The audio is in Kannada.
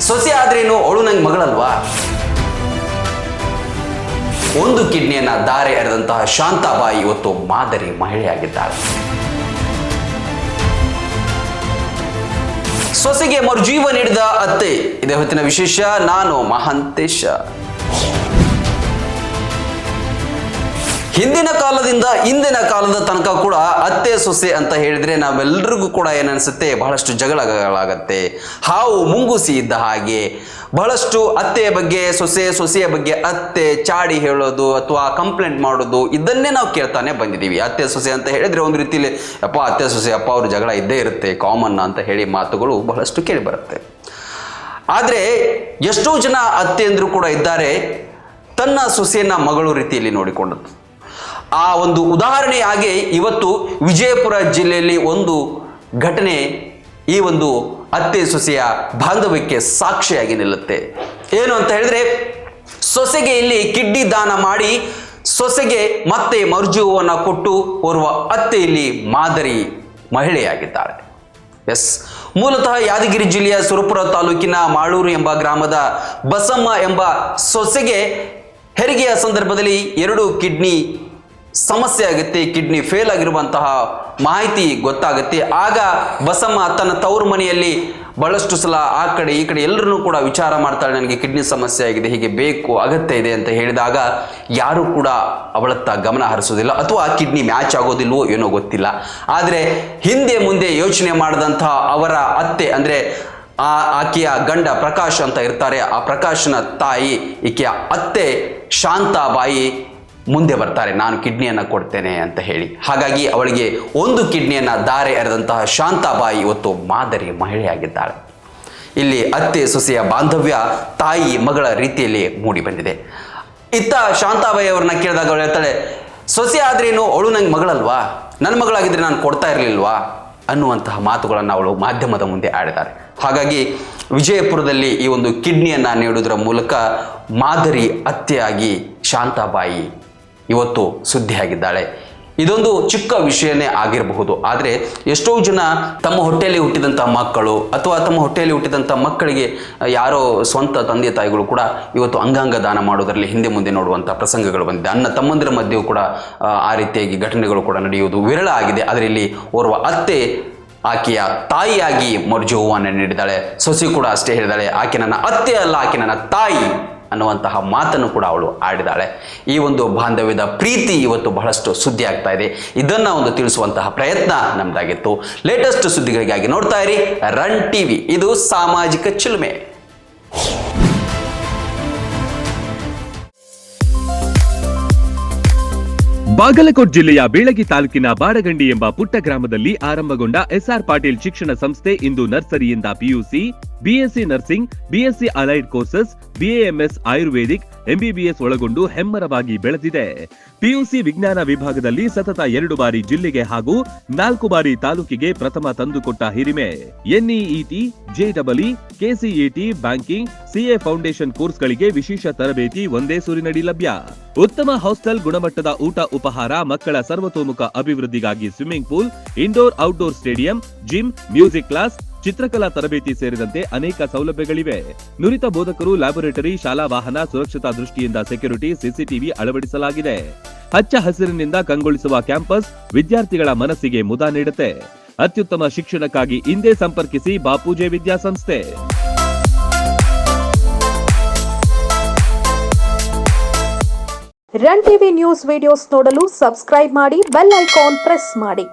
ಸೊಸೆ ಆದ್ರೇನು ಅವಳು ನಂಗೆ ಮಗಳಲ್ವಾ? ಒಂದು ಕಿಡ್ನಿಯನ್ನ ದಾರೆ ಎರೆದಂತಹ ಶಾಂತಾಬಾಯಿ ಇವತ್ತು ಮಾದರಿ ಮಹಿಳೆಯಾಗಿದ್ದಾಳೆ. ಸೊಸೆಗೆ ಮರುಜೀವ ನೀಡಿದ ಅತ್ತೆ, ಇದೇ ಹೊತ್ತಿನ ವಿಶೇಷ. ನಾನು ಮಹಾಂತೇಶ. ಹಿಂದಿನ ಕಾಲದಿಂದ ಇಂದಿನ ಕಾಲದ ತನಕ ಕೂಡ ಅತ್ತೆ ಸೊಸೆ ಅಂತ ಹೇಳಿದ್ರೆ ನಾವೆಲ್ಲರಿಗೂ ಕೂಡ ಏನನ್ಸುತ್ತೆ, ಬಹಳಷ್ಟು ಜಗಳಗಳಾಗತ್ತೆ. ಹಾವು ಮುಂಗುಸಿ ಇದ್ದ ಹಾಗೆ ಬಹಳಷ್ಟು ಅತ್ತೆಯ ಬಗ್ಗೆ ಸೊಸೆಯ ಬಗ್ಗೆ ಅತ್ತೆ ಚಾಡಿ ಹೇಳೋದು ಅಥವಾ ಕಂಪ್ಲೇಂಟ್ ಮಾಡೋದು, ಇದನ್ನೇ ನಾವು ಕೇಳ್ತಾನೆ ಬಂದಿದ್ದೀವಿ. ಅತ್ತೆ ಸೊಸೆ ಅಂತ ಹೇಳಿದ್ರೆ ಒಂದು ರೀತಿಯಲ್ಲಿ ಅಪ್ಪ ಅತ್ತೆ ಸೊಸೆ ಅಪ್ಪ ಅವ್ರ ಜಗಳ ಇದ್ದೇ ಇರುತ್ತೆ, ಕಾಮನ್ ಅಂತ ಹೇಳಿ ಮಾತುಗಳು ಬಹಳಷ್ಟು ಕೇಳಿ ಬರುತ್ತೆ. ಆದರೆ ಎಷ್ಟೋ ಜನ ಅತ್ತೆಯಂದ್ರು ಕೂಡ ಇದ್ದಾರೆ ತನ್ನ ಸೊಸೆಯನ್ನ ಮಗಳು ರೀತಿಯಲ್ಲಿ ನೋಡಿಕೊಂಡದ್ದು. ಆ ಒಂದು ಉದಾಹರಣೆಯಾಗಿ ಇವತ್ತು ವಿಜಯಪುರ ಜಿಲ್ಲೆಯಲ್ಲಿ ಒಂದು ಘಟನೆ ಈ ಒಂದು ಅತ್ತೆ ಸೊಸೆಯ ಬಾಂಧವ್ಯಕ್ಕೆ ಸಾಕ್ಷಿಯಾಗಿ ನಿಲ್ಲುತ್ತೆ. ಏನು ಅಂತ ಹೇಳಿದ್ರೆ, ಸೊಸೆಗೆ ಇಲ್ಲಿ ಕಿಡ್ನಿ ದಾನ ಮಾಡಿ ಸೊಸೆಗೆ ಮತ್ತೆ ಮರುಜೀವವನ್ನು ಕೊಟ್ಟು ಓರ್ವ ಅತ್ತೆ ಇಲ್ಲಿ ಮಾದರಿ ಮಹಿಳೆಯಾಗಿದ್ದಾಳೆ. ಎಸ್, ಮೂಲತಃ ಯಾದಗಿರಿ ಜಿಲ್ಲೆಯ ಸುರಪುರ ತಾಲೂಕಿನ ಮಾಳೂರು ಎಂಬ ಗ್ರಾಮದ ಬಸಮ್ಮ ಎಂಬ ಸೊಸೆಗೆ ಹೆರಿಗೆಯ ಸಂದರ್ಭದಲ್ಲಿ 2 ಕಿಡ್ನಿ ಸಮಸ್ಯೆ ಆಗುತ್ತೆ. ಕಿಡ್ನಿ ಫೇಲ್ ಆಗಿರುವಂತಹ ಮಾಹಿತಿ ಗೊತ್ತಾಗುತ್ತೆ. ಆಗ ಬಸಮ್ಮ ತನ್ನ ತವರು ಮನೆಯಲ್ಲಿ ಬಹಳಷ್ಟು ಸಲ ಆ ಕಡೆ ಈ ಕಡೆ ಎಲ್ಲರನ್ನೂ ಕೂಡ ವಿಚಾರ ಮಾಡ್ತಾಳೆ, ನನಗೆ ಕಿಡ್ನಿ ಸಮಸ್ಯೆ ಆಗಿದೆ, ಹೀಗೆ ಬೇಕು ಅಗತ್ಯ ಇದೆ ಅಂತ ಹೇಳಿದಾಗ ಯಾರೂ ಕೂಡ ಅವಳತ್ತ ಗಮನ ಹರಿಸೋದಿಲ್ಲ, ಅಥವಾ ಆ ಕಿಡ್ನಿ ಮ್ಯಾಚ್ ಆಗೋದಿಲ್ವೋ ಏನೋ ಗೊತ್ತಿಲ್ಲ. ಆದರೆ ಹಿಂದೆ ಮುಂದೆ ಯೋಚನೆ ಮಾಡಿದಂತಹ ಅವರ ಅತ್ತೆ ಅಂದರೆ ಆಕೆಯ ಗಂಡ ಪ್ರಕಾಶ್ ಅಂತ ಇರ್ತಾರೆ, ಆ ಪ್ರಕಾಶನ ತಾಯಿ ಈಕೆಯ ಅತ್ತೆ ಶಾಂತಾಬಾಯಿ ಮುಂದೆ ಬರ್ತಾರೆ, ನಾನು ಕಿಡ್ನಿಯನ್ನು ಕೊಡ್ತೇನೆ ಅಂತ ಹೇಳಿ. ಹಾಗಾಗಿ ಅವಳಿಗೆ ಒಂದು ಕಿಡ್ನಿಯನ್ನು ದಾರೆ ಎರೆದಂತಹ ಶಾಂತಾಬಾಯಿ ಇವತ್ತು ಮಾದರಿ ಮಹಿಳೆಯಾಗಿದ್ದಾಳೆ. ಇಲ್ಲಿ ಅತ್ತೆ ಸೊಸೆಯ ಬಾಂಧವ್ಯ ತಾಯಿ ಮಗಳ ರೀತಿಯಲ್ಲಿ ಮೂಡಿ ಬಂದಿದೆ. ಇತ್ತ ಶಾಂತಾಬಾಯಿ ಅವ್ರನ್ನ ಕೇಳಿದಾಗ ಅವಳು ಹೇಳ್ತಾಳೆ, ಸೊಸೆ ಆದ್ರೇನು ಅವಳು ನಂಗೆ ಮಗಳಲ್ವಾ, ನನ್ನ ಮಗಳಾಗಿದ್ರೆ ನಾನು ಕೊಡ್ತಾ ಇರಲಿಲ್ವಾ ಅನ್ನುವಂತಹ ಮಾತುಗಳನ್ನು ಅವಳು ಮಾಧ್ಯಮದ ಮುಂದೆ ಆಡಿದ್ದಾರೆ. ಹಾಗಾಗಿ ವಿಜಯಪುರದಲ್ಲಿ ಈ ಒಂದು ಕಿಡ್ನಿಯನ್ನು ನೀಡುವುದರ ಮೂಲಕ ಮಾದರಿ ಅತ್ತೆಯಾಗಿ ಶಾಂತಾಬಾಯಿ ಇವತ್ತು ಸುದ್ದಿಯಾಗಿದ್ದಾಳೆ. ಇದೊಂದು ಚಿಕ್ಕ ವಿಷಯನೇ ಆಗಿರಬಹುದು, ಆದರೆ ಎಷ್ಟೋ ಜನ ತಮ್ಮ ಹೊಟ್ಟೆಯಲ್ಲಿ ಹುಟ್ಟಿದಂಥ ಮಕ್ಕಳು ಅಥವಾ ತಮ್ಮ ಹೊಟ್ಟೆಯಲ್ಲಿ ಹುಟ್ಟಿದಂಥ ಮಕ್ಕಳಿಗೆ ಯಾರೋ ಸ್ವಂತ ತಂದೆ ತಾಯಿಗಳು ಕೂಡ ಇವತ್ತು ಅಂಗಾಂಗ ದಾನ ಮಾಡೋದರಲ್ಲಿ ಹಿಂದೆ ಮುಂದೆ ನೋಡುವಂಥ ಪ್ರಸಂಗಗಳು ಬಂದಿದೆ. ಅಣ್ಣ ತಮ್ಮಂದಿರ ಮಧ್ಯೆಯೂ ಕೂಡ ಆ ರೀತಿಯಾಗಿ ಘಟನೆಗಳು ಕೂಡ ನಡೆಯುವುದು ವಿರಳ ಆಗಿದೆ. ಆದರೆ ಇಲ್ಲಿ ಓರ್ವ ಅತ್ತೆ ಆಕೆಯ ತಾಯಿಯಾಗಿ ಮರುಜೀವವನ್ನು ನೀಡಿದ್ದಾಳೆ. ಸೊಸೆ ಕೂಡ ಅಷ್ಟೇ ಹೇಳಿದಾಳೆ, ಆಕೆ ನನ್ನ ಅತ್ತೆ ಅಲ್ಲ, ಆಕೆ ನನ್ನ ತಾಯಿ ಅನ್ನುವಂತಹ ಮಾತನ್ನು ಕೂಡ ಅವಳು ಆಡಿದಾಳೆ. ಈ ಒಂದು ಬಾಂಧವ್ಯದ ಪ್ರೀತಿ ಇವತ್ತು ಬಹಳಷ್ಟು ಸುದ್ದಿ ಆಗ್ತಾ ಇದೆ. ಇದನ್ನು ಒಂದು ತಿಳಿಸುವಂತಹ ಪ್ರಯತ್ನ ನಮ್ಮದಾಗಿತ್ತು. ಲೇಟೆಸ್ಟ್ ಸುದ್ದಿಗಳಿಗಾಗಿ ನೋಡ್ತಾ ಇರಿ ರನ್ ಟಿವಿ, ಇದು ಸಾಮಾಜಿಕ ಚಿಲುಮೆ. ಬಾಗಲಕೋಟ್ ಜಿಲ್ಲೆಯ ಬೀಳಗಿ ತಾಲೂಕಿನ ಬಾಡಗಂಡಿ ಎಂಬ ಪುಟ್ಟ ಗ್ರಾಮದಲ್ಲಿ ಆರಂಭಗೊಂಡ ಎಸ್ಆರ್ ಪಾಟೀಲ್ ಶಿಕ್ಷಣ ಸಂಸ್ಥೆ ಇಂದು ನರ್ಸರಿಯಿಂದ PUC, BSc nursing, BSc allied courses, BAMS Ayurvedic, MBBS ಒಳಗೊಂಡು ಹೆಮ್ಮರವಾಗಿ ಬೆಳೆದಿದೆ. ಪಿಯುಸಿ ವಿಜ್ಞಾನ ವಿಭಾಗದಲ್ಲಿ ಸತತ 2 ಬಾರಿ ಜಿಲ್ಲೆಗೆ ಹಾಗೂ 4 ಬಾರಿ ತಾಲೂಕಿಗೆ ಪ್ರಥಮ ತಂದುಕೊಟ್ಟ ಹಿರಿಮೆ. NEET, JEE, KCET, banking, CA foundation ಕೋರ್ಸ್ಗಳಿಗೆ ವಿಶೇಷ ತರಬೇತಿ ಒಂದೇ ಸೂರಿನಡಿ ಲಭ್ಯ. ಉತ್ತಮ ಹಾಸ್ಟೆಲ್, ಗುಣಮಟ್ಟದ ಊಟ ಉಪಹಾರ, ಮಕ್ಕಳ ಸರ್ವತೋಮುಖ ಅಭಿವೃದ್ಧಿಗಾಗಿ swimming pool, indoor outdoor stadium, gym, music class, ಚಿತ್ರಕಲಾ ತರಬೇತಿ ಸೇರಿದಂತೆ ಅನೇಕ ಸೌಲಭ್ಯಗಳಿವೆ. ನುರಿತ ಬೋಧಕರು, ಲ್ಯಾಬೊರೇಟರಿ, ಶಾಲಾ ವಾಹನ, ಸುರಕ್ಷತಾ ದೃಷ್ಟಿಯಿಂದ ಸೆಕ್ಯೂರಿಟಿ, ಸಿಸಿಟಿವಿ ಅಳವಡಿಸಲಾಗಿದೆ. ಹಚ್ಚ ಹಸಿರಿನಿಂದ ಕಂಗೊಳಿಸುವ ಕ್ಯಾಂಪಸ್ ವಿದ್ಯಾರ್ಥಿಗಳ ಮನಸ್ಸಿಗೆ ಮುದ ನೀಡುತ್ತೆ. ಅತ್ಯುತ್ತಮ ಶಿಕ್ಷಣಕ್ಕಾಗಿ ಇಂದೇ ಸಂಪರ್ಕಿಸಿ ಬಾಪೂಜೆ ವಿದ್ಯಾಸಂಸ್ಥೆ. ರನ್ ಟಿವಿ ನ್ಯೂಸ್ ವಿಡಿಯೋಸ್ ನೋಡಲು ಸಬ್ಸ್ಕ್ರೈಬ್ ಮಾಡಿ, ಬೆಲ್ ಐಕಾನ್ ಪ್ರೆಸ್ ಮಾಡಿ.